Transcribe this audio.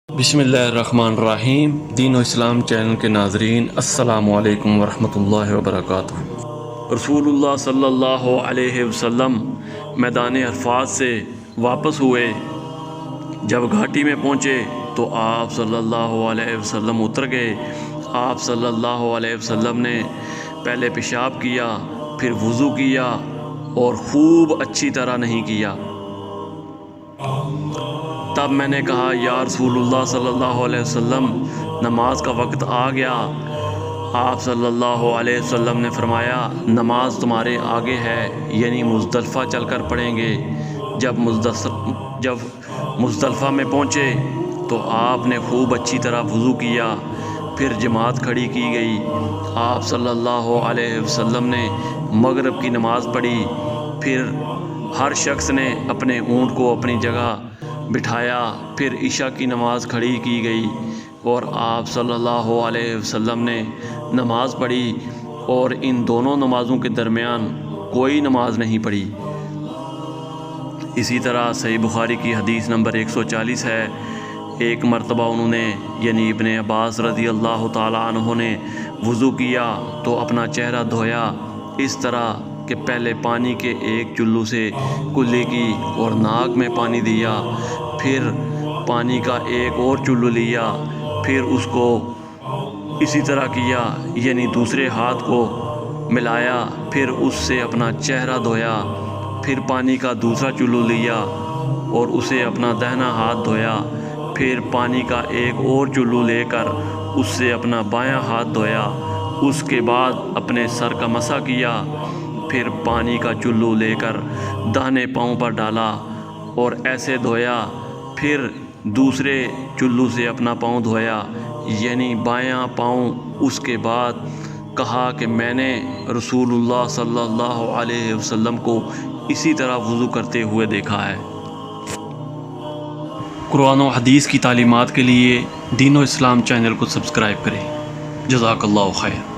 بسم اللہ الرحمن الرحیم۔ دین و اسلام چینل کے ناظرین، السلام علیکم ورحمۃ اللہ وبرکاتہ۔ رسول اللہ صلی اللہ علیہ وسلم میدان عرفات سے واپس ہوئے۔ جب گھاٹی میں پہنچے تو آپ صلی اللہ علیہ وسلم اتر گئے۔ آپ صلی اللہ علیہ وسلم نے پہلے پیشاب کیا، پھر وضو کیا اور خوب اچھی طرح نہیں کیا۔ تب میں نے کہا، یا رسول اللہ صلی اللہ علیہ وسلم، نماز کا وقت آ گیا۔ آپ صلی اللہ علیہ وسلم نے فرمایا، نماز تمہارے آگے ہے، یعنی مزدلفہ چل کر پڑھیں گے۔ جب مزدلفہ میں پہنچے تو آپ نے خوب اچھی طرح وضو کیا، پھر جماعت کھڑی کی گئی۔ آپ صلی اللہ علیہ وسلم نے مغرب کی نماز پڑھی، پھر ہر شخص نے اپنے اونٹ کو اپنی جگہ بٹھایا، پھر عشاء کی نماز کھڑی کی گئی اور آپ صلی اللہ علیہ وسلم نے نماز پڑھی، اور ان دونوں نمازوں کے درمیان کوئی نماز نہیں پڑھی۔ اسی طرح صحیح بخاری کی حدیث نمبر 140 ہے، ایک مرتبہ انہوں نے یعنی ابن عباس رضی اللہ تعالیٰ عنہ نے وضو کیا تو اپنا چہرہ دھویا اس طرح کہ پہلے پانی کے ایک چلو سے کلی کی اور ناک میں پانی دیا، پھر پانی کا ایک اور چلو لیا، پھر اس کو اسی طرح کیا، یعنی دوسرے ہاتھ کو ملایا، پھر اس سے اپنا چہرہ دھویا، پھر پانی کا دوسرا چلو لیا اور اسے اپنا دہنا ہاتھ دھویا، پھر پانی کا ایک اور چلو لے کر اس سے اپنا بایاں ہاتھ دھویا، اس کے بعد اپنے سر کا مسح کیا، پھر پانی کا چلو لے کر داہنے پاؤں پر ڈالا اور ایسے دھویا، پھر دوسرے چلو سے اپنا پاؤں دھویا، یعنی بایاں پاؤں۔ اس کے بعد کہا کہ میں نے رسول اللہ صلی اللہ علیہ وسلم کو اسی طرح وضو کرتے ہوئے دیکھا ہے۔ قرآن و حدیث کی تعلیمات کے لیے دین و اسلام چینل کو سبسکرائب کریں۔ جزاک اللہ خیر۔